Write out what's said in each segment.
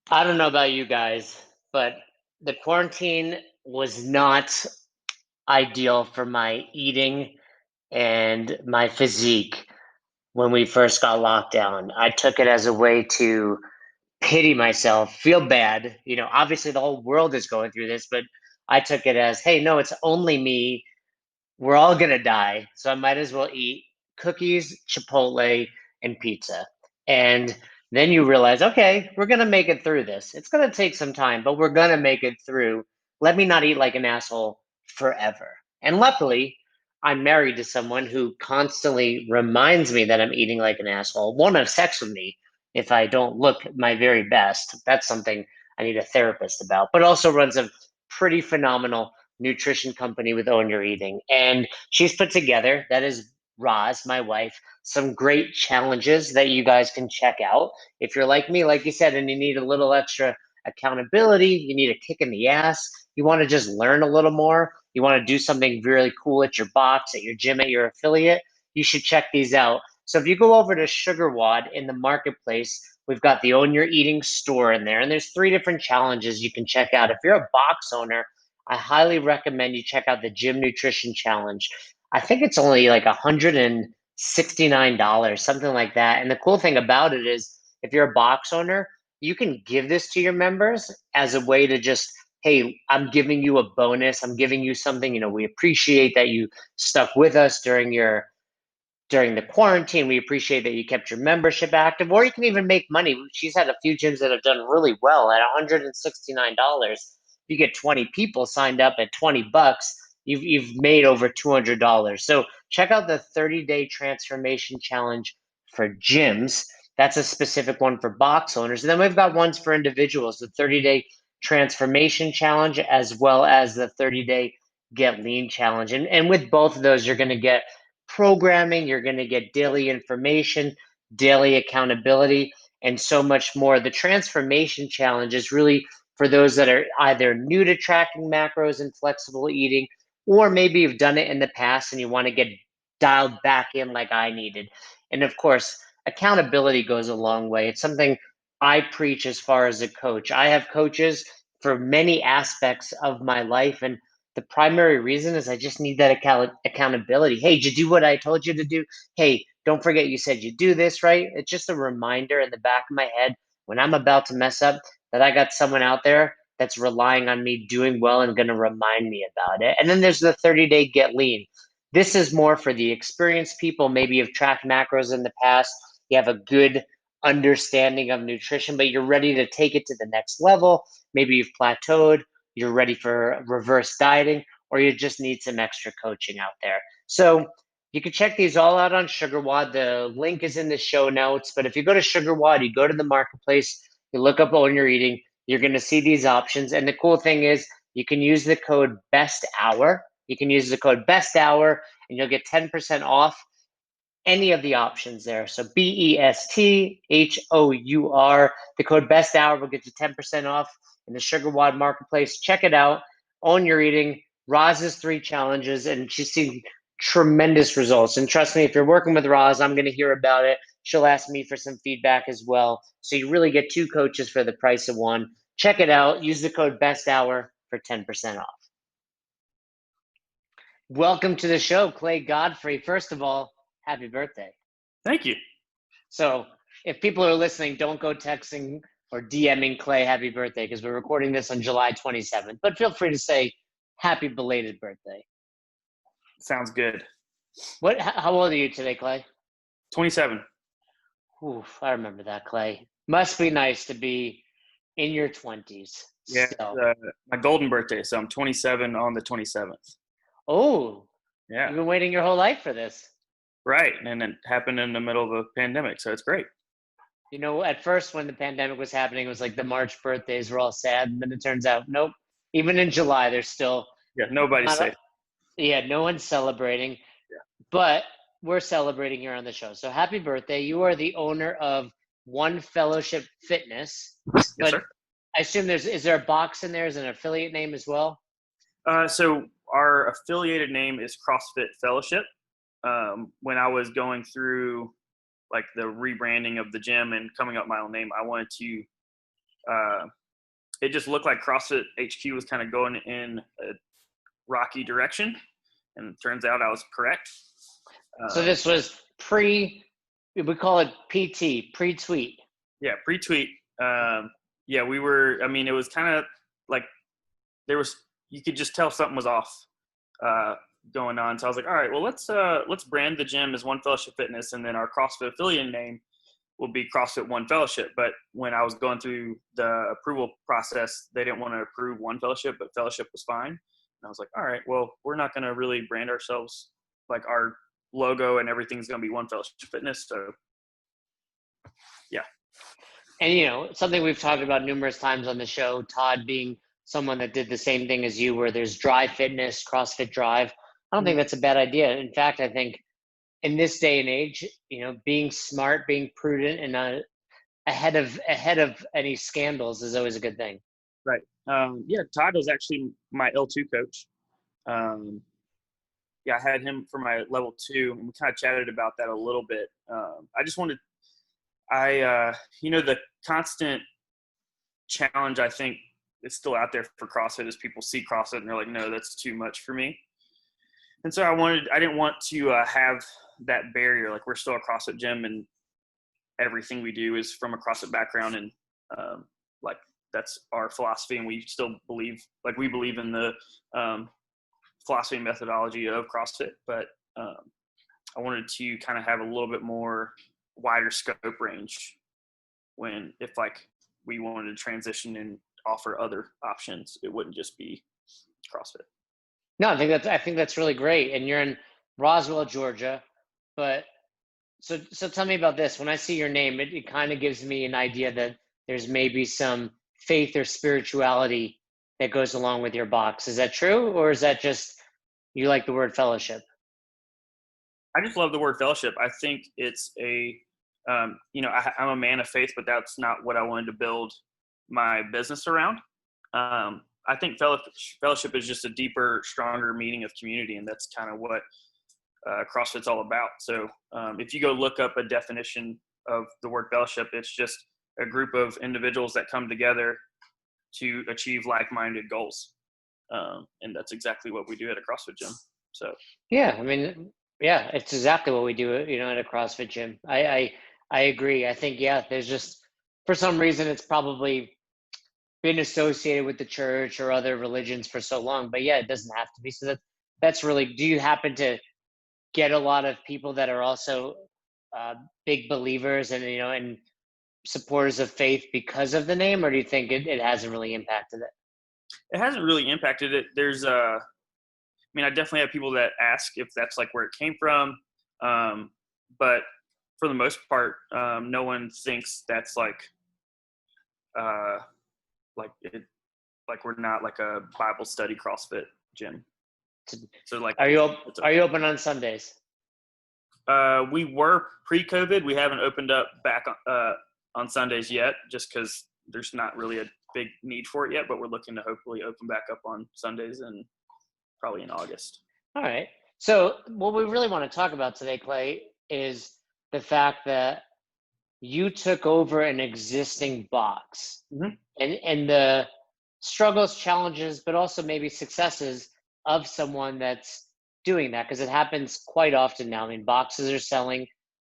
I don't know about you guys, but the quarantine was not ideal for my eating and my physique when we first got locked down. I took it as a way to pity myself, feel bad. Obviously the whole world is going through this, but I took it as, hey, no, it's only me. We're all gonna die, so I might as well eat cookies, Chipotle, and pizza. And then you realize, okay, we're gonna make it through this. It's gonna take some time, but we're gonna make it through. Let me not eat like an asshole forever. And luckily, I'm married to someone who constantly reminds me that I'm eating like an asshole, won't have sex with me if I don't look my very best. That's something I need a therapist about, but also runs a pretty phenomenal nutrition company with Own Your Eating. And she's put together, that is Roz, my wife, some great challenges that you guys can check out. If you're like me, like you said, and you need a little extra accountability, you need a kick in the ass, you want to just learn a little more, you want to do something really cool at your box, at your gym, at your affiliate, you should check these out. So if you go over to SugarWad in the marketplace, we've got the Own Your Eating store in there, and there's 3 different challenges you can check out. If you're a box owner, I highly recommend you check out the Gym Nutrition Challenge. I think it's only like $169, something like that. And the cool thing about it is, if you're a box owner, you can give this to your members as a way to just, hey, I'm giving you a bonus. I'm giving you something. We appreciate that you stuck with us during the quarantine. We appreciate that you kept your membership active, or you can even make money. She's had a few gyms that have done really well at $169. You get 20 people signed up at $20, you've made over $200. So check out the 30-day transformation challenge for gyms. That's a specific one for box owners. And then we've got ones for individuals, the 30-day transformation challenge, as well as the 30-day get lean challenge. And with both of those, you're going to get programming, you're going to get daily information, daily accountability, and so much more. The transformation challenge is really for those that are either new to tracking macros and flexible eating, or maybe you've done it in the past and you want to get dialed back in like I needed. And of course, accountability goes a long way. It's something I preach as far as a coach. I have coaches for many aspects of my life, and the primary reason is I just need that accountability. Hey, did you do what I told you to do? Hey, don't forget you said you do this, right? It's just a reminder in the back of my head when I'm about to mess up that I got someone out there that's relying on me doing well and going to remind me about it. And then there's the 30-day get lean. This is more for the experienced people. Maybe you've tracked macros in the past, you have a good understanding of nutrition, but you're ready to take it to the next level. Maybe you've plateaued, you're ready for reverse dieting, or you just need some extra coaching out there. So you can check these all out on SugarWad. The link is in the show notes. But if you go to SugarWad, you go to the marketplace, you look up Own Your Eating, you're going to see these options. And the cool thing is, you can use the code Best Hour. You can use the code Best Hour, and you'll get 10% off any of the options there. So BESTHOUR. The code Best Hour will get you 10% off in the SugarWad marketplace. Check it out. Own Your Eating. Roz's 3 challenges, and she's seen tremendous results. And trust me, if you're working with Roz, I'm going to hear about it. She'll ask me for some feedback as well. So you really get 2 coaches for the price of one. Check it out. Use the code Best Hour for 10% off. Welcome to the show, Clay Godfrey. First of all, happy birthday. Thank you. So if people are listening, don't go texting or DMing Clay happy birthday, because we're recording this on July 27th. But feel free to say happy belated birthday. Sounds good. How old are you today, Clay? 27. Oof, I remember that, Clay. Must be nice to be in your 20s. Yeah, my golden birthday, so I'm 27 on the 27th. Oh, yeah. You've been waiting your whole life for this. Right, and it happened in the middle of a pandemic, so it's great. At first when the pandemic was happening, it was like the March birthdays were all sad, and then it turns out, nope, even in July, there's still nobody's safe. No one's celebrating. Yeah. But we're celebrating here on the show. So happy birthday. You are the owner of One Fellowship Fitness. Yes, but sir. I assume is there a box in there as an affiliate name as well? So our affiliated name is CrossFit Fellowship. When I was going through like the rebranding of the gym and coming up with my own name, I wanted to it just looked like CrossFit HQ was kind of going in a rocky direction, and it turns out I was correct. So this was we call it PT, pre-tweet. Yeah, pre-tweet. Yeah, we were. I mean, it was kind of like you could just tell something was off going on. So I was like, all right, well, let's brand the gym as One Fellowship Fitness, and then our CrossFit affiliate name will be CrossFit One Fellowship. But when I was going through the approval process, they didn't want to approve One Fellowship, but Fellowship was fine. And I was like, all right, well, we're not going to really brand ourselves, like our logo and everything's going to be One Fellowship Fitness. So, yeah. And, something we've talked about numerous times on the show, Todd being someone that did the same thing as you, where there's Drive Fitness, CrossFit Drive. I don't think that's a bad idea. In fact, I think in this day and age, being smart, being prudent, and ahead of any scandals is always a good thing. Right. Yeah, Todd was actually my L2 coach. Yeah, I had him for my level 2, and we kind of chatted about that a little bit. I just wanted, the constant challenge I think is still out there for CrossFit is people see CrossFit and they're like, no, that's too much for me. And so I didn't want to have that barrier. Like, we're still a CrossFit gym, and everything we do is from a CrossFit background, and like that's our philosophy, and we still believe in the philosophy and methodology of CrossFit. But I wanted to kind of have a little bit more wider scope range if we wanted to transition and offer other options. It wouldn't just be CrossFit. No, I think that's really great. And you're in Roswell, Georgia, but so tell me about this. When I see your name, it kind of gives me an idea that there's maybe some faith or spirituality that goes along with your box. Is that true? Or is that just, you like the word fellowship? I just love the word fellowship. I think it's I'm a man of faith, but that's not what I wanted to build my business around. I think fellowship is just a deeper, stronger meaning of community, and that's kind of what CrossFit's all about. So if you go look up a definition of the word fellowship, it's just a group of individuals that come together to achieve like-minded goals. And that's exactly what we do at a CrossFit gym. So yeah, I mean, yeah, it's exactly what we do, at a CrossFit gym. I agree. I think, there's just, for some reason, it's probably been associated with the church or other religions for so long, but it doesn't have to be. So that's really, do you happen to get a lot of people that are also big believers and, and supporters of faith because of the name, or do you think it hasn't really impacted it? It hasn't really impacted it. There's I definitely have people that ask if that's like where it came from. But for the most part, no one thinks that's like we're not like a Bible study CrossFit gym. So are you open on Sundays? We were pre-COVID. We haven't opened up back on Sundays yet, just because there's not really a big need for it yet. But we're looking to hopefully open back up on Sundays, and probably in August. All right. So what we really want to talk about today, Clay, is the fact that you took over an existing box, mm-hmm. and the struggles, challenges, but also maybe successes of someone that's doing that, because it happens quite often now. I mean, boxes are selling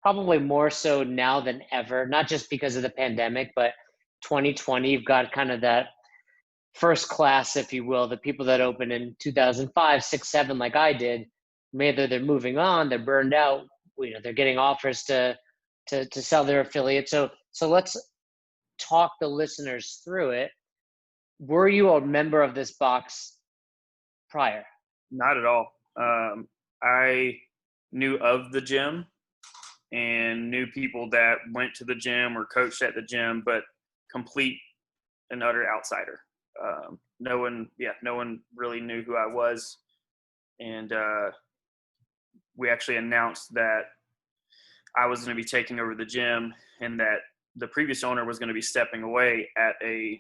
probably more so now than ever, not just because of the pandemic, but 2020, you've got kind of that first class, if you will, the people that opened in 2005, 6, 7, like I did. Maybe they're moving on, they're burned out, they're getting offers to sell their affiliate. So let's talk the listeners through it. Were you a member of this box prior? Not at all. I knew of the gym and knew people that went to the gym or coached at the gym, but complete and utter outsider. No one really knew who I was. And we actually announced that I was going to be taking over the gym, and that the previous owner was going to be stepping away at an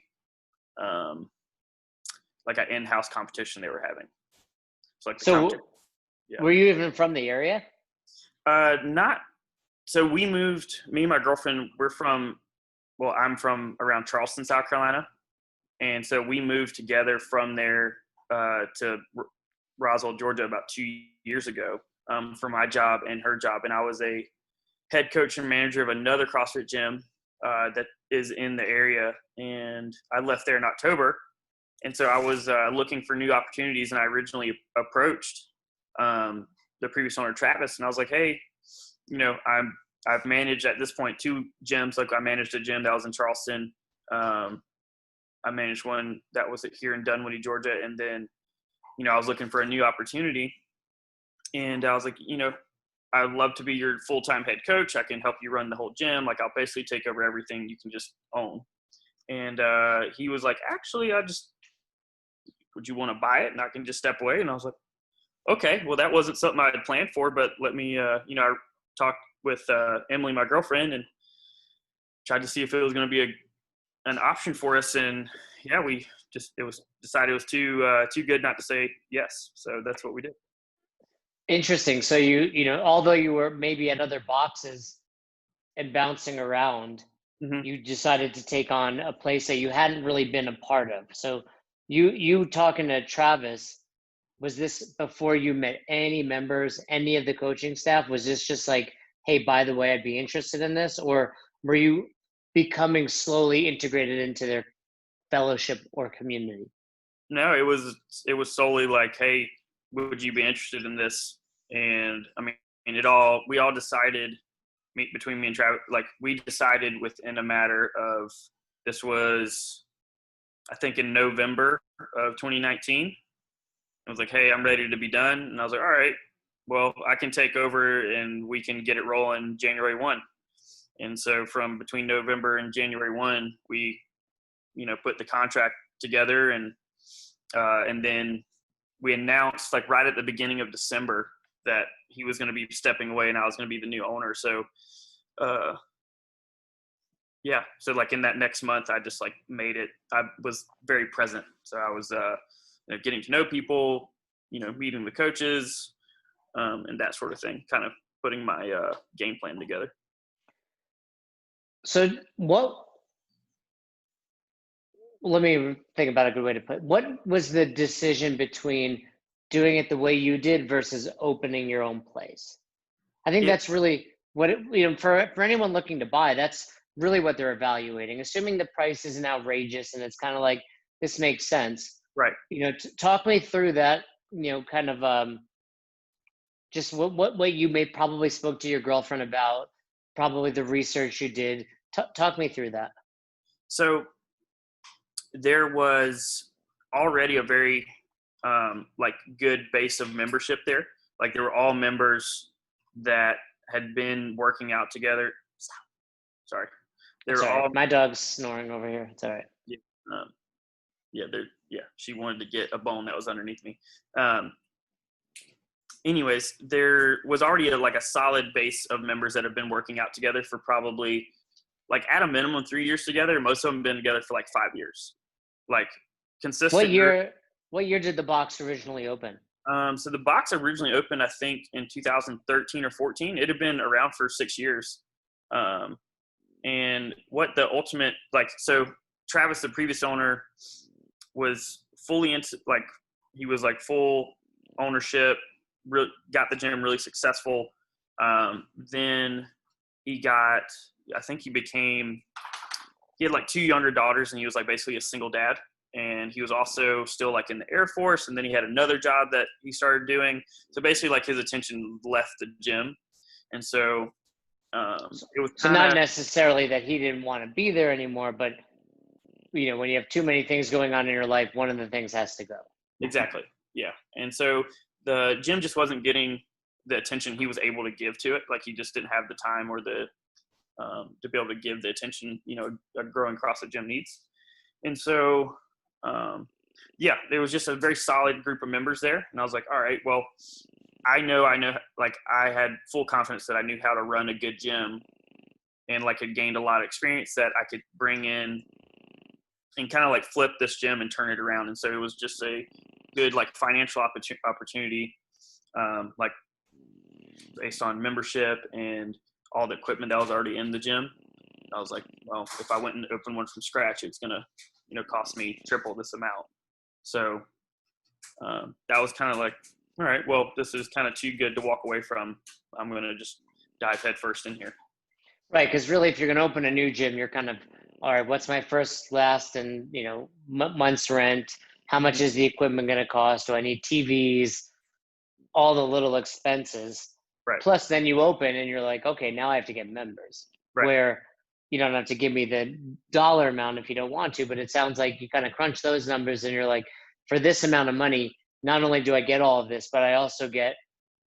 in-house competition they were having. Were you even from the area? Not. So we moved. Me and my girlfriend. well, I'm from around Charleston, South Carolina. And so we moved together from there to Roswell, Georgia about 2 years ago for my job and her job. And I was a head coach and manager of another CrossFit gym that is in the area. And I left there in October. And so I was looking for new opportunities, and I originally approached the previous owner, Travis, and I was like, hey, I've managed at this point 2 gyms. Like I managed a gym that was in Charleston. I managed one that was here in Dunwoody, Georgia. And then, I was looking for a new opportunity, and I was like, I'd love to be your full-time head coach. I can help you run the whole gym. Like I'll basically take over everything. You can just own. And he was like, actually, would you want to buy it? And I can just step away. And I was like, okay, well, that wasn't something I had planned for, but let me, I talked with Emily, my girlfriend, and tried to see if it was going to be an option for us. And yeah, it was decided it was too good not to say yes. So that's what we did. Interesting. So although you were maybe at other boxes and bouncing around, Mm-hmm. you decided to take on a place that you hadn't really been a part of. So you talking to Travis, was this before you met any members, any of the coaching staff? Was this just like, hey, by the way, I'd be interested in this? Or were you becoming slowly integrated into their fellowship or community? No, it was solely like, hey, would you be interested in this? And I mean, we all decided, between me and Travis, like we decided within a matter of, this was, I think, in November of 2019. I was like, hey, I'm ready to be done. And I was like, all right, well, I can take over and we can get it rolling January 1. And so from between November and January 1, we, put the contract together, and then we announced like right at the beginning of December that he was going to be stepping away and I was going to be the new owner. So, yeah. So like in that next month, I just like made it. I was very present. So I was, getting to know people, meeting the coaches, and that sort of thing, kind of putting my game plan together. So let me think about a good way to put it. What was the decision between doing it the way you did versus opening your own place? I think that's really what for anyone looking to buy, that's really what they're evaluating. Assuming the price isn't outrageous and it's kind of like, this makes sense. Right. Talk me through that, kind of just what you may probably spoke to your girlfriend about, probably the research you did. Talk me through that. So there was already a very like good base of membership there. Like there were all members that had been working out together. Sorry. My dog's snoring over here. It's all right. Yeah. She wanted to get a bone that was underneath me. Anyways, there was already a solid base of members that have been working out together for probably like at a minimum 3 years together. Most of them have been together for like 5 years. Like consistent. What year did the box originally open? So the box originally opened, I think, in 2013 or 14. It had been around for 6 years. And what the ultimate, so Travis, the previous owner, was fully into, he was full ownership, got the gym really successful. Then he had 2 younger daughters, and he was basically a single dad. And he was also still in the Air Force, and then he had another job that he started doing. So basically his attention left the gym. And so it was not necessarily that he didn't want to be there anymore, but when you have too many things going on in your life, one of the things has to go. Exactly. Yeah. And so the gym just wasn't getting the attention he was able to give to it. He just didn't have the time or the to be able to give the attention a growing CrossFit gym needs. And so there was just a very solid group of members there. And I was like, all right, well, I know, I had full confidence that I knew how to run a good gym, and had gained a lot of experience that I could bring in and kind of flip this gym and turn it around. And so it was just a good financial opportunity, based on membership and all the equipment that was already in the gym. I was like, well, if I went and opened one from scratch, it's gonna, cost me triple this amount. So that was kind of like, all right, well, this is kind of too good to walk away from. I'm gonna just dive headfirst in here. Right, because really, if you're going to open a new gym, you're kind of, all right, what's my first, last, and month's rent? How much is the equipment going to cost? Do I need TVs? All the little expenses. Right. Plus, then you open and you're like, okay, now I have to get members. Right. Where you don't have to give me the dollar amount if you don't want to, but it sounds like you kind of crunch those numbers and you're like, for this amount of money, not only do I get all of this, but I also get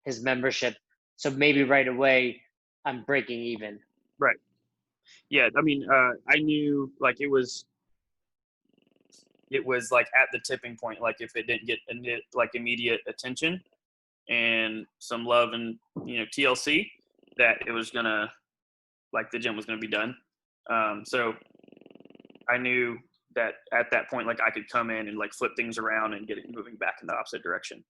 his membership. So maybe right away, I'm breaking even. Right. Yeah. I mean, I knew like it was like at the tipping point. Like if it didn't get like immediate attention and some love and TLC, that it was gonna, like, the gym was gonna be done. So I knew that at that point, like, I could come in and like flip things around and get it moving back in the opposite direction.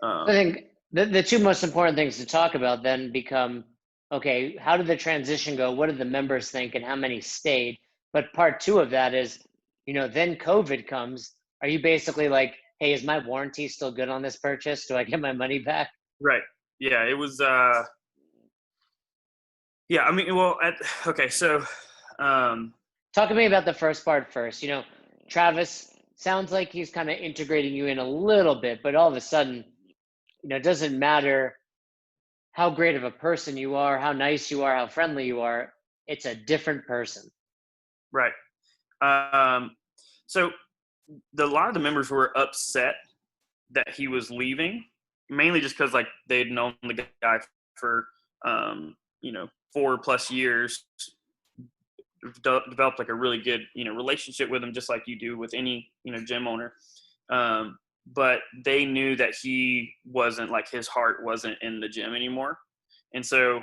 I think the two most important things to talk about then become, okay, how did the transition go? What did the members think and how many stayed? But part two of that is, then COVID comes. Are you basically like, hey, is my warranty still good on this purchase? Do I get my money back? Right. Yeah. It was. Yeah. I mean, well. Okay. So. Talk to me about the first part first. Travis sounds like he's kind of integrating you in a little bit, but all of a sudden, it doesn't matter how great of a person you are, how nice you are, how friendly you are. It's a different person. Right. So a lot of the members were upset that he was leaving, mainly just because like they'd known the guy for 4+ years, developed like a really good relationship with him, just like you do with any gym owner. But they knew that he wasn't, like, his heart wasn't in the gym anymore, and so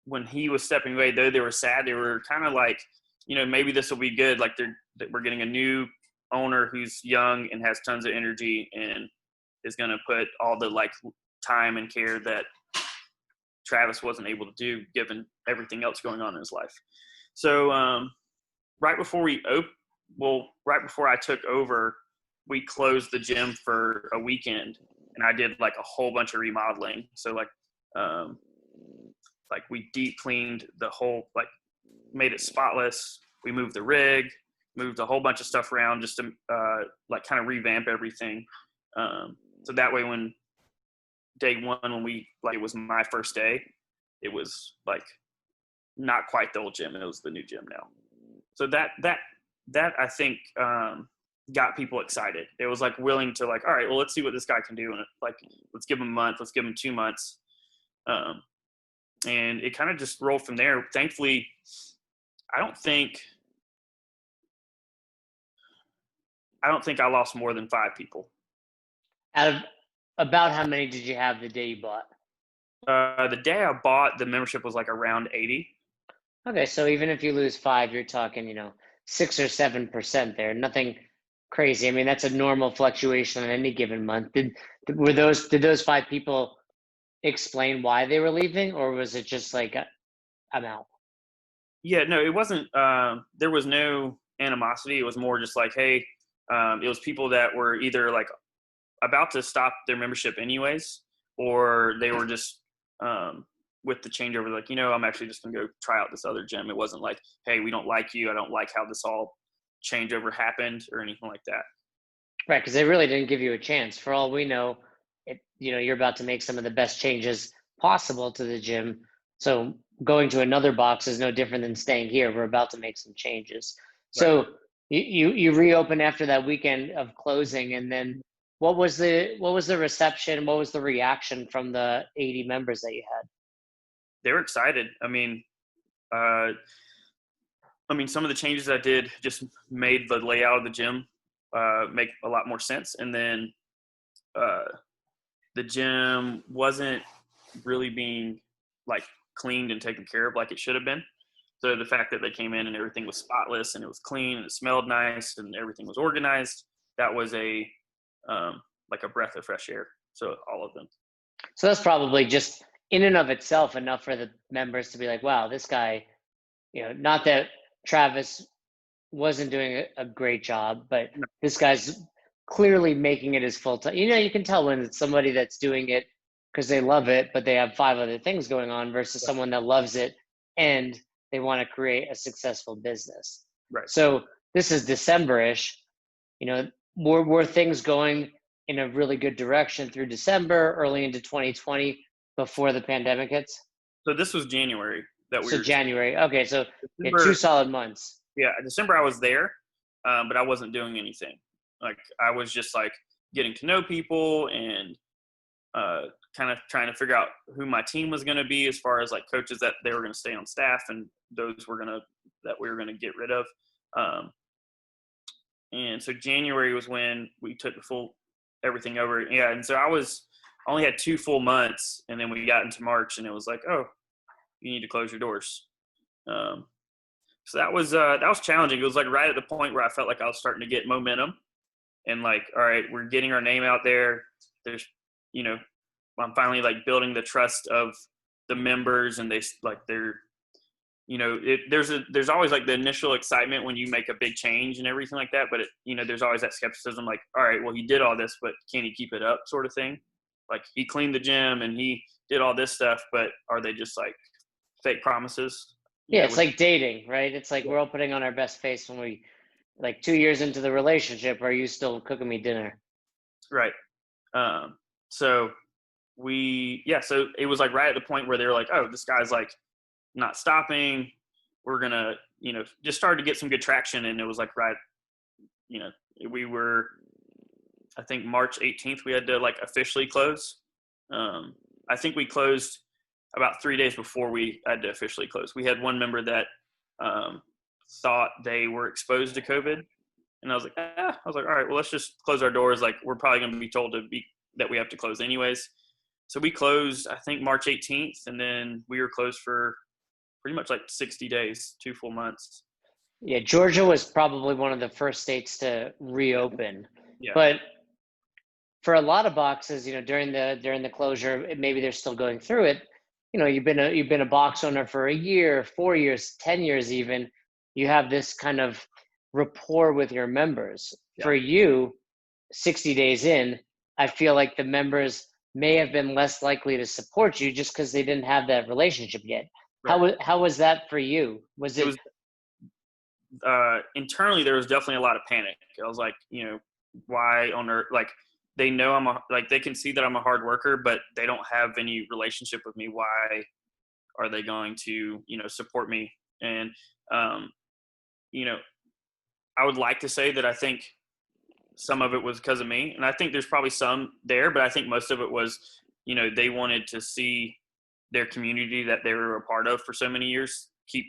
when he was stepping away, though they were sad, they were kind of like, maybe this will be good. Like we're getting a new owner who's young and has tons of energy and is going to put all the like time and care that Travis wasn't able to do given everything else going on in his life. So right before right before I took over, we closed the gym for a weekend, and I did like a whole bunch of remodeling. So like we deep cleaned the whole, like made it spotless. We moved the rig, moved a whole bunch of stuff around just to like kind of revamp everything. So that way when day one, when it was my first day, it was like not quite the old gym. It was the new gym now. So that I think got people excited. It was like willing to like, all right, well, let's see what this guy can do. And like, let's give him a month. Let's give him 2 months. And it kind of just rolled from there. Thankfully, I don't think I lost more than 5 people. Out of about how many did you have the day you bought? The day I bought, the membership was like around 80. Okay, so even if you lose 5, you're talking, 6 or 7% there. Nothing crazy. I mean, that's a normal fluctuation on any given month. Did those 5 people explain why they were leaving, or was it just like, I'm out? Yeah, no, it wasn't. There was no animosity. It was more just like, hey, it was people that were either like about to stop their membership anyways, or they were just with the changeover, like, I'm actually just gonna go try out this other gym. It wasn't like, hey, we don't like you. I don't like how this all changeover happened or anything like that. Right, because they really didn't give you a chance. For all we know, you're about to make some of the best changes possible to the gym. So going to another box is no different than staying here. We're about to make some changes. Right. So you reopen after that weekend of closing, and then what was the reception? What was the reaction from the 80 members that you had? They were excited. Some of the changes I did just made the layout of the gym make a lot more sense. And then the gym wasn't really being like cleaned and taken care of like it should have been. So the fact that they came in and everything was spotless and it was clean and it smelled nice and everything was organized, that was like a breath of fresh air. So all of them. So that's probably just in and of itself enough for the members to be like, wow, this guy not that Travis wasn't doing a great job, but No, this guy's clearly making it his full time. You can tell when it's somebody that's doing it because they love it, but they have five other things going on versus right. someone that loves it and they want to create a successful business. Right. So this is December-ish. Were things going in a really good direction through December, early into 2020 before the pandemic hits? So this was January that we So were January. Okay, so yeah, two December. solid months. Yeah, December I was there, but I wasn't doing anything. Like I was just like getting to know people and kind of trying to figure out who my team was going to be as far as like coaches that they were going to stay on staff and those that we were going to get rid of. Um, and so January was when we took the full everything over. Yeah, and so only had 2 full months, and then we got into March, and it was like, oh, you need to close your doors. Um, so that was challenging. It was like right at the point where I felt like I was starting to get momentum, and like, all right, we're getting our name out there. There's, you know, I'm finally like building the trust of the members, and they're there's always like the initial excitement when you make a big change and everything like that, but there's always that skepticism, like, all right, well, he did all this, but can he keep it up, sort of thing. Like he cleaned the gym and he did all this stuff, but are they just like fake promises? Yeah, it's like dating, right? It's like Yeah. we're all putting on our best face when we, like 2 years into the relationship, are you still cooking me dinner? Right. Um, so so it was like right at the point where they were like, oh, this guy's like not stopping. We're gonna, just started to get some good traction, and it was like right, you know, we were, I think March 18th, we had to like officially close. I think we closed about 3 days before we had to officially close. We had one member that um, thought they were exposed to COVID, and I was like, all right, well, let's just close our doors. Like we're probably going to be told that we have to close anyways. So we closed, I think March 18th, and then we were closed for pretty much like 60 days, 2 full months. Yeah, Georgia was probably one of the first states to reopen, Yeah. but for a lot of boxes, during the closure, maybe they're still going through it. You've been a box owner for a year, 4 years, 10 years, even. You have this kind of rapport with your members. Yeah. For you, 60 days in, I feel like the members may have been less likely to support you just because they didn't have that relationship yet. Right. How was that for you? Was It it was internally there was definitely a lot of panic. I was like, why on earth? Like they know they can see that I'm a hard worker, but they don't have any relationship with me. Why are they going to, support me? And, um, you know, I would like to say that I think some of it was because of me, and I think there's probably some there, but I think most of it was, they wanted to see their community that they were a part of for so many years keep,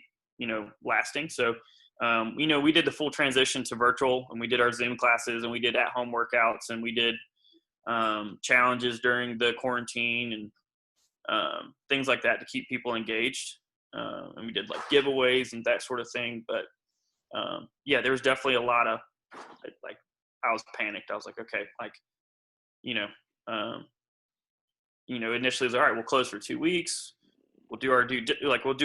lasting. So, we did the full transition to virtual, and we did our Zoom classes, and we did at-home workouts, and we did challenges during the quarantine and things like that to keep people engaged. And we did like giveaways and that sort of thing. But there was definitely a lot of like, I was panicked. I was like, okay, like, initially it was all right, we'll close for 2 weeks. We'll do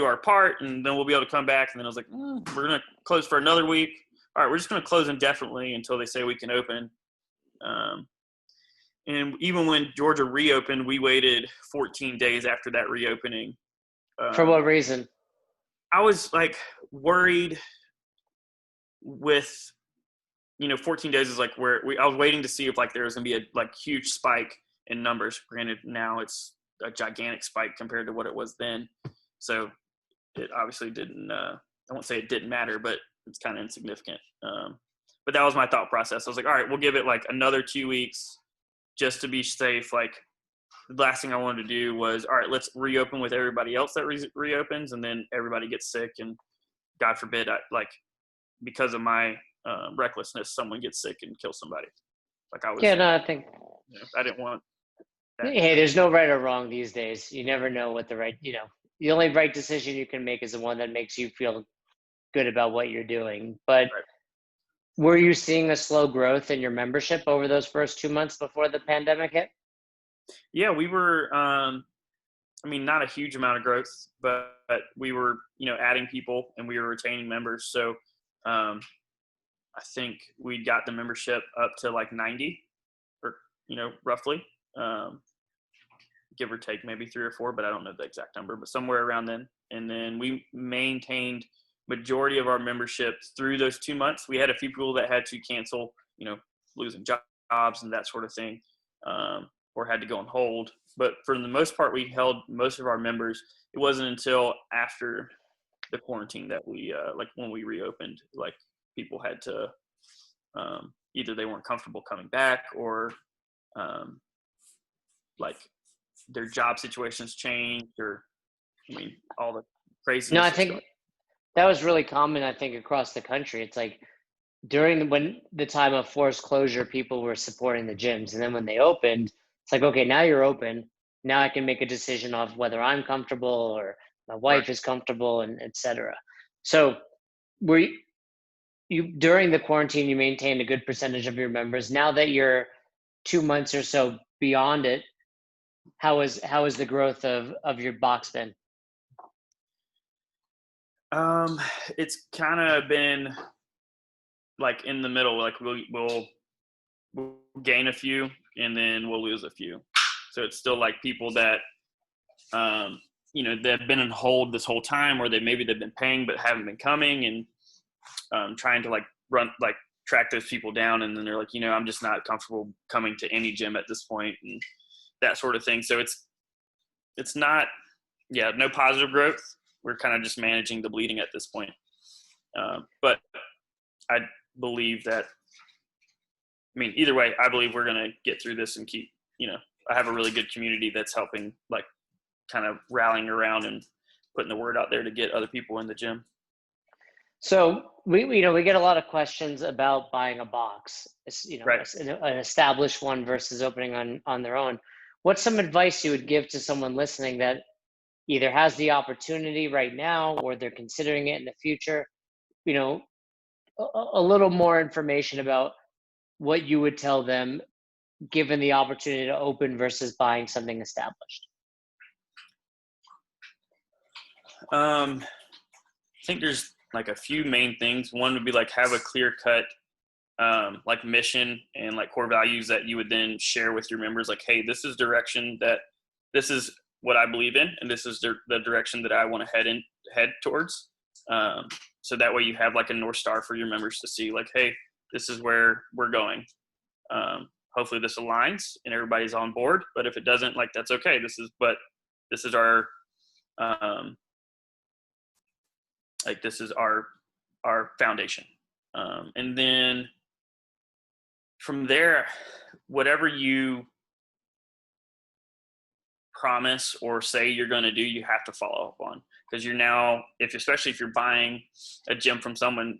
our part, and then we'll be able to come back. And then I was like, we're going to close for another week. All right, we're just going to close indefinitely until they say we can open. And even when Georgia reopened, we waited 14 days after that reopening. For what reason? I was like worried with, 14 days is like where I was waiting to see if like there was going to be a like huge spike in numbers. Granted, now it's a gigantic spike compared to what it was then. So it obviously didn't, I won't say it didn't matter, but it's kind of insignificant. But that was my thought process. I was like, all right, we'll give it like another 2 weeks just to be safe. Like the last thing I wanted to do was, all right, let's reopen with everybody else that reopens, and then everybody gets sick, and God forbid, because of my recklessness, someone gets sick and kills somebody. Like I was, Yeah, no, I think I didn't want that. hey, there's no right or wrong these days. You never know what the only right decision you can make is the one that makes you feel good about what you're doing. But Right. were you seeing a slow growth in your membership over those first 2 months before the pandemic hit? Yeah, we were. I mean, not a huge amount of growth, but we were, adding people and we were retaining members. So um, I think we got the membership up to like 90 or, roughly, give or take maybe 3 or 4, but I don't know the exact number, but somewhere around then. And then we maintained majority of our membership through those 2 months. We had a few people that had to cancel, losing jobs and that sort of thing, or had to go on hold. But for the most part, we held most of our members. It wasn't until after the quarantine that we, like when we reopened, like people had to, either they weren't comfortable coming back or like their job situations changed, or all the No, craziness I that's going think that was really common, I think, across the country. It's like when the time of forced closure, people were supporting the gyms. And then when they opened, it's like, okay, now you're open. Now I can make a decision of whether I'm comfortable or my right. wife is comfortable, and et cetera. So were you during the quarantine, you maintained a good percentage of your members. Now that you're 2 months or so beyond it, how is the growth of your box been? It's kind of been like in the middle. Like we'll gain a few and then we'll lose a few. So it's still like people that they've been on hold this whole time, or they've been paying but haven't been coming, and trying to track those people down, and then they're like, I'm just not comfortable coming to any gym at this point, and that sort of thing. So it's not, no positive growth. We're kind of just managing the bleeding at this point. But I believe that, either way, I believe we're going to get through this and keep, I have a really good community that's helping, like kind of rallying around and putting the word out there to get other people in the gym. So we get a lot of questions about buying a box, Right. an established one versus opening on their own. What's some advice you would give to someone listening that either has the opportunity right now or they're considering it in the future? A little more information about what you would tell them given the opportunity to open versus buying something established. I think there's like a few main things. One would be like have a clear cut like mission and like core values that you would then share with your members. Like, hey, this is this is what I believe in, and this is the direction that I want to head towards. So that way you have like a North Star for your members to see, like, hey, this is where we're going. Hopefully this aligns and everybody's on board, but if it doesn't, like, that's okay. This is our our foundation. And then from there, whatever you promise or say you're going to do, you have to follow up on, because you're now, especially if you're buying a gym from someone,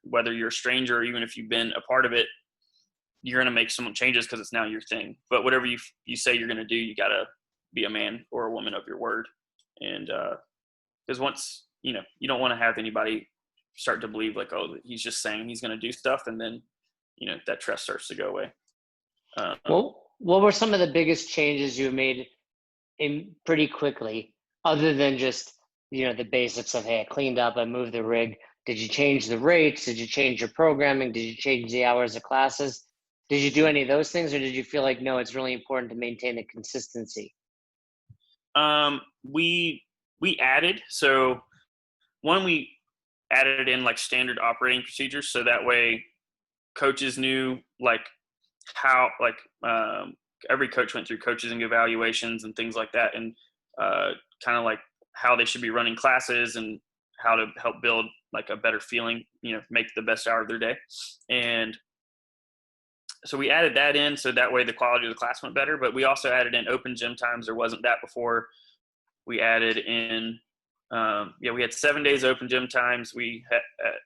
whether you're a stranger or even if you've been a part of it, you're going to make some changes because it's now your thing. But whatever you say you're going to do, you got to be a man or a woman of your word. And because once you don't want to have anybody start to believe like, oh, he's just saying he's going to do stuff, and then that trust starts to go away. Well, what were some of the biggest changes you made in pretty quickly, other than just the basics of, hey, I cleaned up, I moved the rig? Did you change the rates? Did you change your programming? Did you change the hours of classes? Did you do any of those things, or did you feel like, no, it's really important to maintain the consistency? We added, so one, we added in like standard operating procedures, so that way coaches knew like how, like every coach went through coaching evaluations and things like that, and kind of like how they should be running classes and how to help build like a better feeling, make the best hour of their day. And so we added that in, so that way the quality of the class went better. But we also added in open gym times. There wasn't that before. We added in, we had 7 days open gym times. We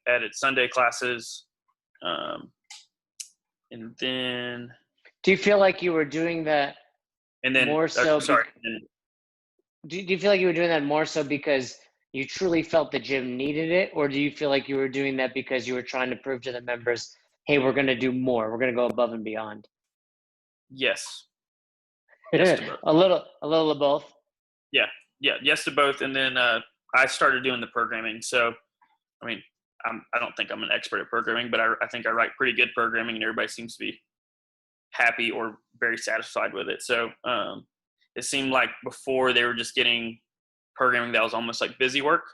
added Sunday classes. And then. Do you feel like you were doing that more so? Sorry. Do you feel like you were doing that more so because you truly felt the gym needed it? Or do you feel like you were doing that because you were trying to prove to the members, hey, we're going to do more. We're going to go above and beyond? Yes. A little of both. Yeah, yes to both. And then I started doing the programming. So, I mean, I don't think I'm an expert at programming, but I think I write pretty good programming, and everybody seems to be happy or very satisfied with it. So it seemed like before they were just getting programming that was almost like busy work.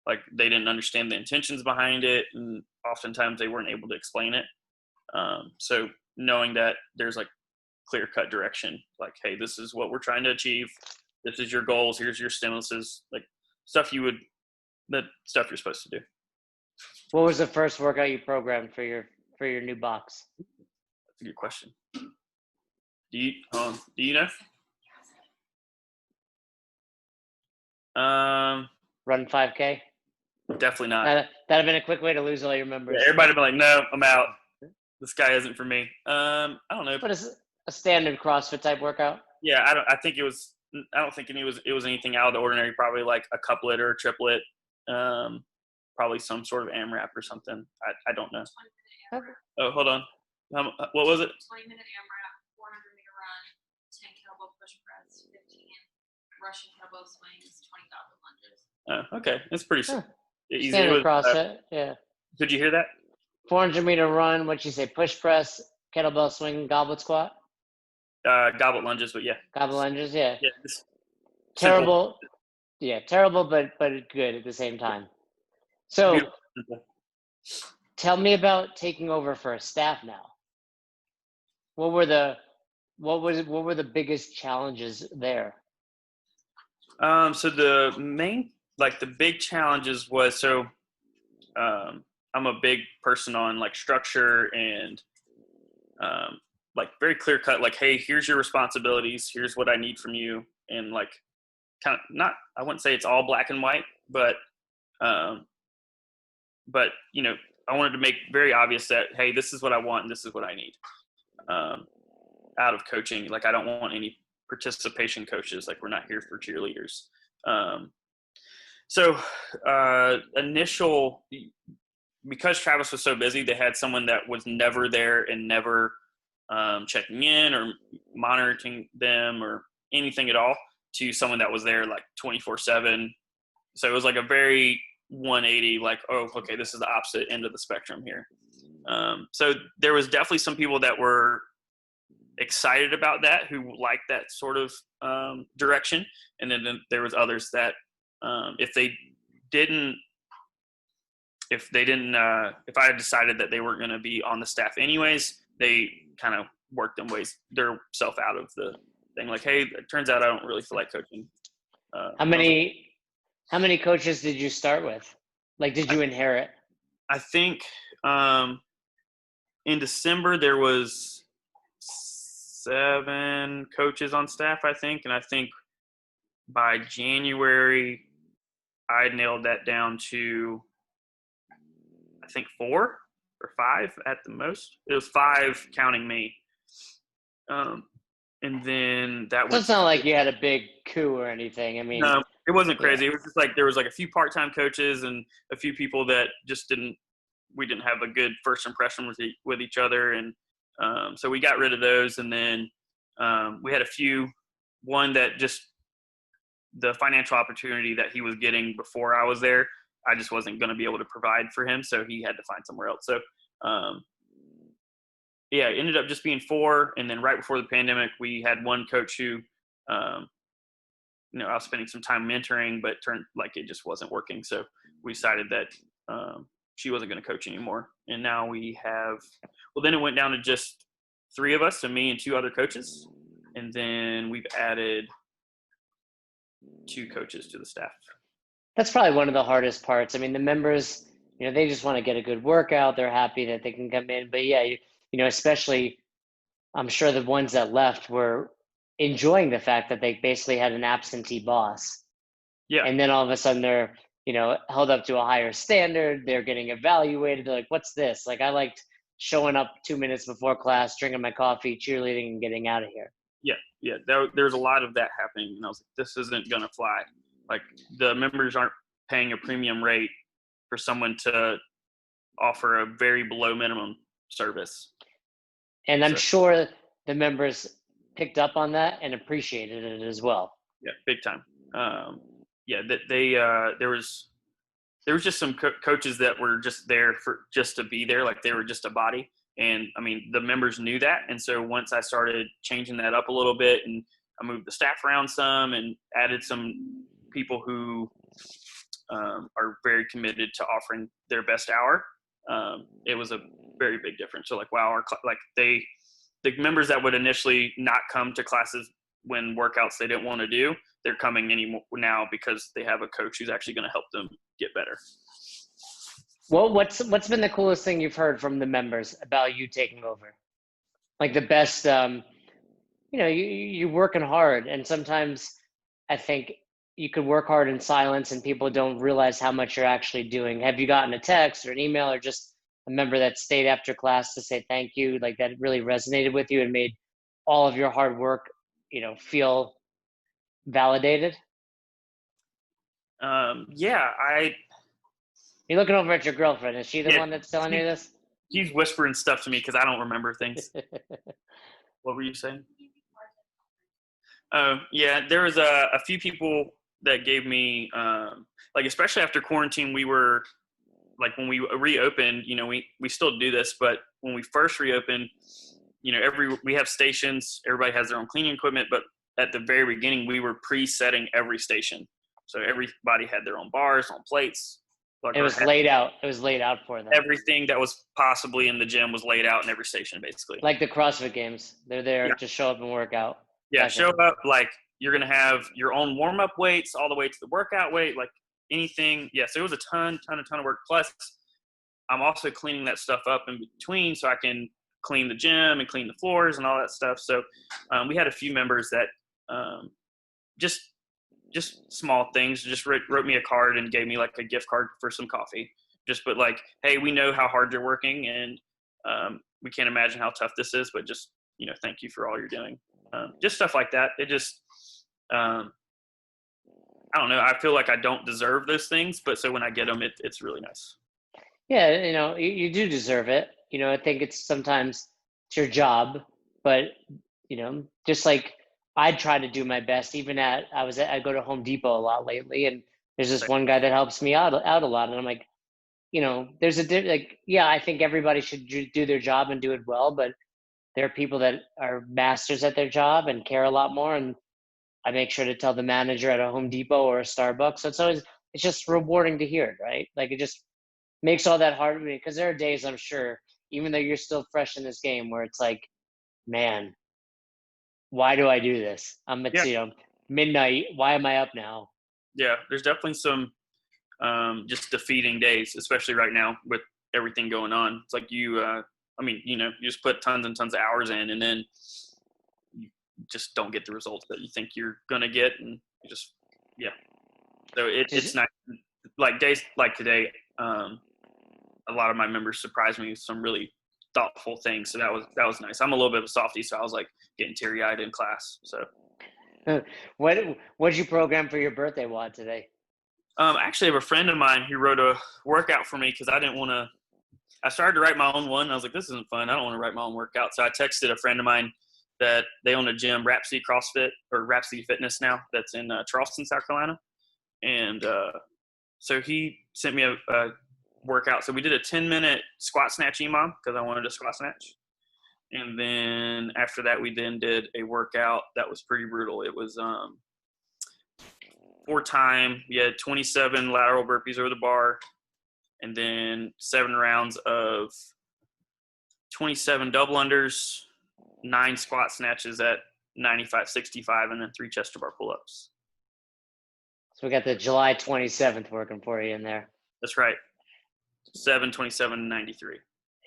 Like they didn't understand the intentions behind it, and oftentimes they weren't able to explain it. So knowing that there's like clear cut direction, like, hey, this is what we're trying to achieve. This is your goals. Here's your stimuluses, like the stuff you're supposed to do. What was the first workout you programmed for your new box? That's a good question. Do you know? Run 5K? Definitely not. That'd have been a quick way to lose all your members. Yeah, everybody would be like, no, I'm out. This guy isn't for me. I don't know. But it's a standard CrossFit type workout. Yeah, I don't think it was anything out of the ordinary. Probably like a couplet or a triplet. Probably some sort of AMRAP or something. I don't know. Oh, hold on. What was it? 20-minute AMRAP, 400-meter run, 10 kettlebell push press, 15 Russian kettlebell swings, 20 goblet lunges. Oh, okay. It's pretty easy. Standard CrossFit, yeah. Did you hear that? 400-meter run, what'd you say, push press, kettlebell swing, goblet squat? Goblet lunges, but yeah. Goblet lunges, yeah. Yeah. Terrible. Simple. Yeah, terrible, but good at the same time. So tell me about taking over for a staff now. What were the biggest challenges there? So the big challenges was I'm a big person on like structure and like very clear cut, like, hey, here's your responsibilities, here's what I need from you, and like kind of not, I wouldn't say it's all black and white, but you know, I wanted to make very obvious that, hey, this is what I want and this is what I need out of coaching. Like, I don't want any participation coaches. Like, we're not here for cheerleaders. Because Travis was so busy, they had someone that was never there and never checking in or monitoring them or anything at all, to someone that was there like 24/7. So it was like a very 180, like, oh, okay, this is the opposite end of the spectrum here. So there was definitely some people that were excited about that, who liked that sort of direction. And then there was others that if I had decided that they weren't going to be on the staff anyways, they kind of worked their self out of the thing. Like, hey, it turns out I don't really feel like coaching. How many coaches did you start with? Like, did you inherit? I think in December there was 7 coaches on staff, I think. And I think by January, I nailed that down to, I think 4 or 5 at the most. It was 5 counting me. And then that was. So it's not like you had a big coup or anything. I mean, no, it wasn't crazy. Yeah. It was just like there was like a few part-time coaches and a few people that just we didn't have a good first impression with each other, and so we got rid of those. And then we had one that just the financial opportunity that he was getting before I was there, I just wasn't going to be able to provide for him, so he had to find somewhere else. So yeah, it ended up just being 4. And then right before the pandemic, we had one coach who, I was spending some time mentoring, but turned like it just wasn't working. So we decided that she wasn't going to coach anymore. And now then it went down to just 3 of us, so me and 2 other coaches. And then we've added 2 coaches to the staff. That's probably one of the hardest parts. I mean, the members, they just want to get a good workout. They're happy that they can come in. But yeah, especially, I'm sure the ones that left were enjoying the fact that they basically had an absentee boss. Yeah. And then all of a sudden they're, held up to a higher standard. They're getting evaluated. They're like, what's this? Like, I liked showing up 2 minutes before class, drinking my coffee, cheerleading, and getting out of here. Yeah. There's a lot of that happening. And I was like, this isn't going to fly. Like, the members aren't paying a premium rate for someone to offer a very below minimum service. And I'm sure the members picked up on that and appreciated it as well. Yeah, big time. yeah, that they there was just some coaches that were just there for just to be there, like they were just a body. And I mean, the members knew that. And so once I started changing that up a little bit, and I moved the staff around some and added some people who are very committed to offering their best hour, it was a very big difference. So like, wow, the members that would initially not come to classes when workouts they didn't want to do, they're coming anymore now because they have a coach who's actually going to help them get better. Well, what's been the coolest thing you've heard from the members about you taking over? Like the best, you're working hard, and sometimes I think you could work hard in silence and people don't realize how much you're actually doing. Have you gotten a text or an email or just a member that stayed after class to say thank you, like that really resonated with you and made all of your hard work, feel validated? Yeah, You're looking over at your girlfriend. Is she the Yeah, one that's telling you this? he's whispering stuff to me because I don't remember things. What were you saying? Yeah, there was a few people that gave me, like, especially after quarantine, we were, like, when we reopened, we still do this, but when we first reopened, we have stations, everybody has their own cleaning equipment, but at the very beginning, we were pre-setting every station. So everybody had their own bars, own plates. Like it was laid out. It was laid out for them. Everything that was possibly in the gym was laid out in every station, basically. Like the CrossFit games. They're there to show up and work out. Yeah, gotcha. Show up, like, you're going to have your own warm-up weights all the way to the workout weight, like anything. Yeah, so it was a ton of work. Plus, I'm also cleaning that stuff up in between so I can clean the gym and clean the floors and all that stuff. So we had a few members that just small things, just wrote me a card and gave me like a gift card for some coffee. Just put like, hey, we know how hard you're working and we can't imagine how tough this is, but just, thank you for all you're doing. Just stuff like that. It just, I don't know. I feel like I don't deserve those things, but so when I get them, it's really nice. Yeah. You do deserve it. I think it's sometimes it's your job, but just like, I try to do my best. Even I go to Home Depot a lot lately, and there's this one guy that helps me out a lot, and I'm like, there's I think everybody should do their job and do it well, but there are people that are masters at their job and care a lot more, and I make sure to tell the manager at a Home Depot or a Starbucks. So it's just rewarding to hear it, right? Like it just makes all that hard, because there are days, I'm sure, even though you're still fresh in this game, where it's like, man, why do I do this? I'm at midnight. Why am I up now? Yeah, there's definitely some just defeating days, especially right now with everything going on. It's like you just put tons and tons of hours in, and then you just don't get the results that you think you're gonna get, and you just So it's nice. Like days like today, a lot of my members surprised me with some really thoughtful things, so that was nice. I'm a little bit of a softie, so I was like getting teary-eyed in class. So what'd you program for your birthday WOD today? Actually, I have a friend of mine who wrote a workout for me because I started to write my own one. I was like, this isn't fun. I don't want to write my own workout. So I texted a friend of mine that they own a gym, Rhapsody CrossFit or Rhapsody Fitness now, that's in Charleston, South Carolina. And so he sent me a workout. So we did a 10-minute squat snatch EMOM because I wanted to squat snatch. And then after that, we then did a workout that was pretty brutal. It was 4 time. We had 27 lateral burpees over the bar, and then 7 rounds of 27 double unders, 9 squat snatches at 95, 65, and then 3 chest to bar pull-ups. So we got the July 27th working for you in there. That's right. 7, 27, 93.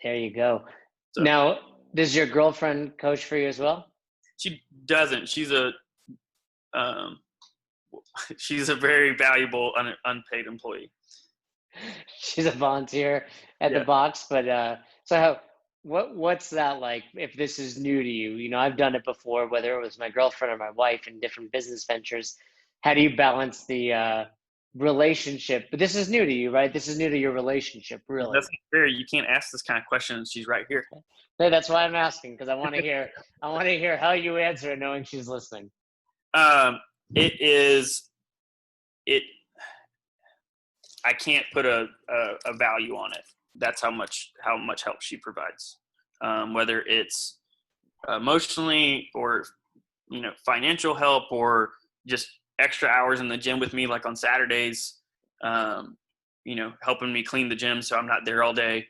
There you go. So, now, does your girlfriend coach for you as well? She doesn't. She's a very valuable unpaid employee. She's a volunteer at the box, but what's that like? If this is new to you, I've done it before, whether it was my girlfriend or my wife in different business ventures. How do you balance the relationship? But this is new to you, right? This is new to your relationship, really. That's not fair. You can't ask this kind of question. She's right here. Hey, that's why I'm asking, because I want to hear. I want to hear how you answer it, knowing she's listening. It is I can't put a value on it. That's how much help she provides, whether it's emotionally or financial help or just extra hours in the gym with me, like on Saturdays, helping me clean the gym so I'm not there all day.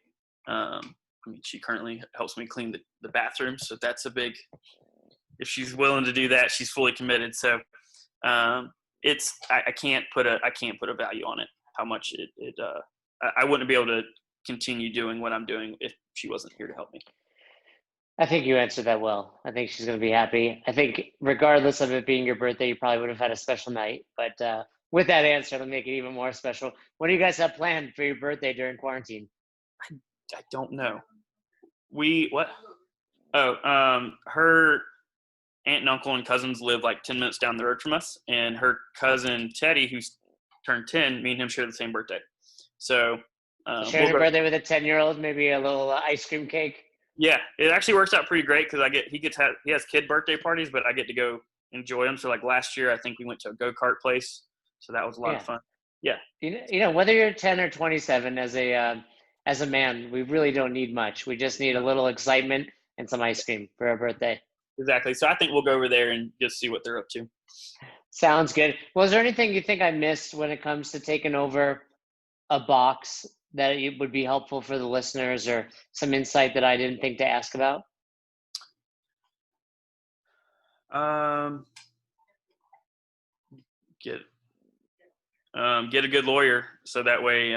She currently helps me clean the bathroom, so that's a big. If she's willing to do that, she's fully committed. So I can't put a value on it. How much I wouldn't be able to continue doing what I'm doing if she wasn't here to help me. I think you answered that well. I think she's going to be happy. I think regardless of it being your birthday, you probably would have had a special night. But with that answer, it'll make it even more special. What do you guys have planned for your birthday during quarantine? I don't know. What? Oh, her aunt and uncle and cousins live like 10 minutes down the road from us. And her cousin Teddy, who's turned 10, me and him share the same birthday. So share your birthday with a 10-year-old, maybe a little ice cream cake. Yeah, it actually works out pretty great because he has kid birthday parties, but I get to go enjoy them. So like last year, I think we went to a go-kart place, so that was a lot of fun. Yeah, whether you're 10 or 27, as a man, we really don't need much. We just need a little excitement and some ice cream for our birthday. Exactly. So I think we'll go over there and just see what they're up to. Sounds good. Well, is there anything you think I missed when it comes to taking over a box that it would be helpful for the listeners, or some insight that I didn't think to ask about? Get a good lawyer, so that way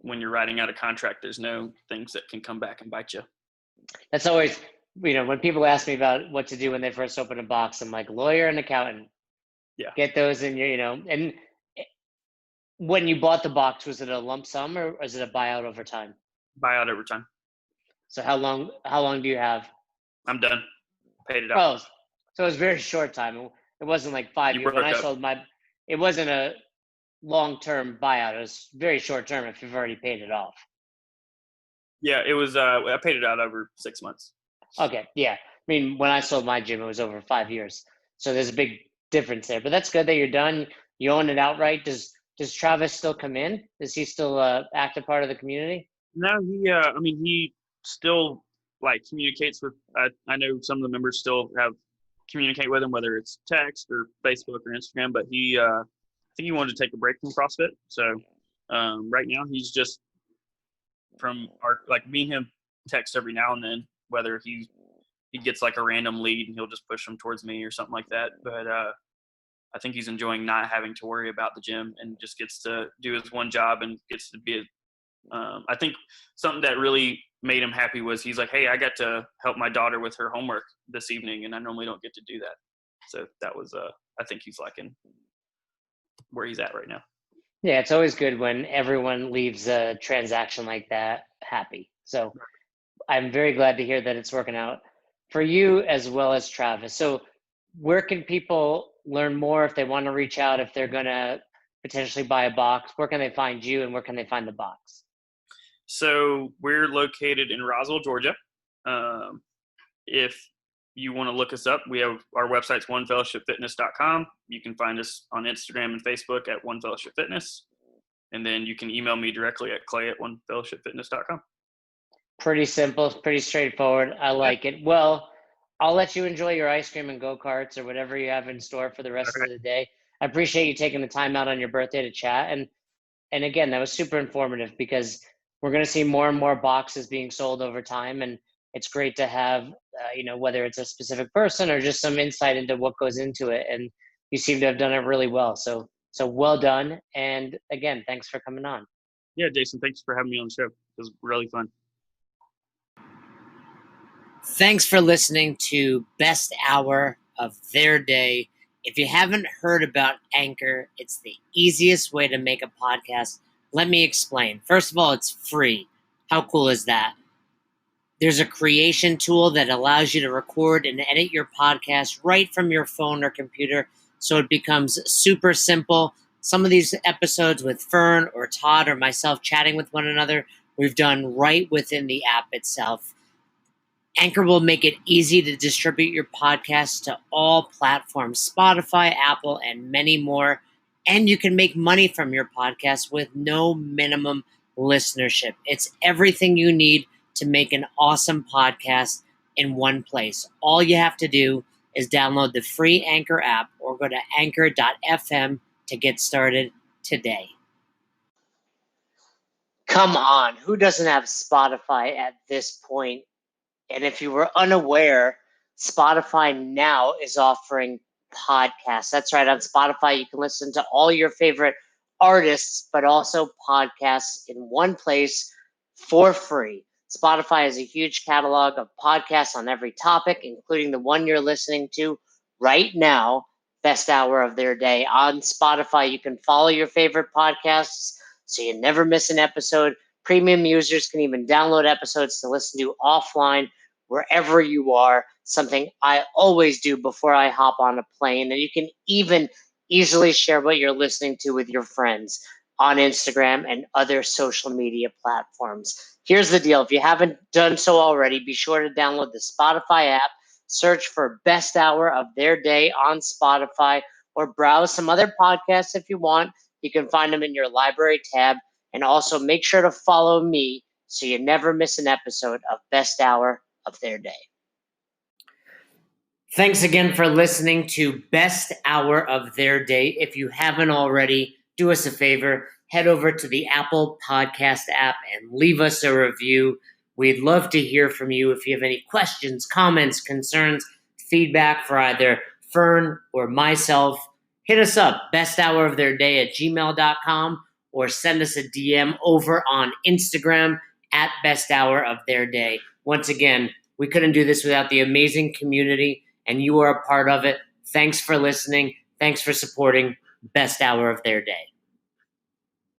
when you're writing out a contract, there's no things that can come back and bite you. That's always, when people ask me about what to do when they first open a box, I'm like, lawyer and accountant. Yeah. Get those in your, and when you bought the box, was it a lump sum or was it a buyout over time? Buyout over time. So how long do you have? I'm done. Paid it out. Oh, so it was very short time. It wasn't like 5 years. When I sold it wasn't a long-term buyout. It was very short-term if you've already paid it off. Yeah, it was. I paid it out over 6 months. Okay, yeah. I mean, when I sold my gym, it was over 5 years. So there's a big difference there. But that's good that you're done. You own it outright. Does Travis still come in? Is he still active part of the community? No, he still communicates with. I know some of the members still communicate with him, whether it's text or Facebook or Instagram. But I think he wanted to take a break from CrossFit. So right now he's just from me and him text every now and then, whether he gets like a random lead and he'll just push them towards me or something like that. But I think he's enjoying not having to worry about the gym and just gets to do his one job and gets to be I think something that really made him happy was he's like, hey, I got to help my daughter with her homework this evening, and I normally don't get to do that. So that was I think he's liking where he's at right now. Yeah, it's always good when everyone leaves a transaction like that happy. So I'm very glad to hear that it's working out for you as well as Travis. So where can people learn more if they want to reach out, if they're going to potentially buy a box? Where can they find you and where can they find the box? So we're located in Roswell, Georgia. If you want to look us up, we have our website's onefellowshipfitness.com. You can find us on Instagram and Facebook at One Fellowship Fitness. And then you can email me directly at clay@onefellowshipfitness.com. Pretty simple, pretty straightforward. I like it. Well, I'll let you enjoy your ice cream and go-karts or whatever you have in store for the rest of the day. I appreciate you taking the time out on your birthday to chat. And again, that was super informative because we're going to see more and more boxes being sold over time. And it's great to have, whether it's a specific person or just some insight into what goes into it. And you seem to have done it really well. So well done. And again, thanks for coming on. Yeah, Jason, thanks for having me on the show. It was really fun. Thanks for listening to Best Hour of Their Day. If you haven't heard about Anchor, it's the easiest way to make a podcast. Let me explain. First of all, it's free. How cool is that? There's a creation tool that allows you to record and edit your podcast right from your phone or computer, so it becomes super simple. Some of these episodes with Fern or Todd or myself chatting with one another, we've done right within the app itself. Anchor will make it easy to distribute your podcast to all platforms, Spotify, Apple, and many more. And you can make money from your podcast with no minimum listenership. It's everything you need to make an awesome podcast in one place. All you have to do is download the free Anchor app or go to anchor.fm to get started today. Come on, who doesn't have Spotify at this point? And if you were unaware, Spotify now is offering podcasts. That's right. On Spotify, you can listen to all your favorite artists, but also podcasts in one place for free. Spotify has a huge catalog of podcasts on every topic, including the one you're listening to right now, Best Hour of Their Day. On Spotify, you can follow your favorite podcasts so you never miss an episode. Premium users can even download episodes to listen to offline wherever you are, something I always do before I hop on a plane. And you can even easily share what you're listening to with your friends on Instagram and other social media platforms. Here's the deal. If you haven't done so already, be sure to download the Spotify app, search for Best Hour of Their Day on Spotify, or browse some other podcasts if you want. You can find them in your library tab. And also make sure to follow me so you never miss an episode of Best Hour of Their Day. Thanks again for listening to Best Hour of Their Day. If you haven't already, do us a favor, head over to the Apple Podcast app and leave us a review. We'd love to hear from you. If you have any questions, comments, concerns, feedback for either Fern or myself, hit us up, besthouroftheirday@gmail.com, or send us a DM over on Instagram at Best Hour of Their Day. Once again, we couldn't do this without the amazing community, and you are a part of it. Thanks for listening. Thanks for supporting Best Hour of Their Day.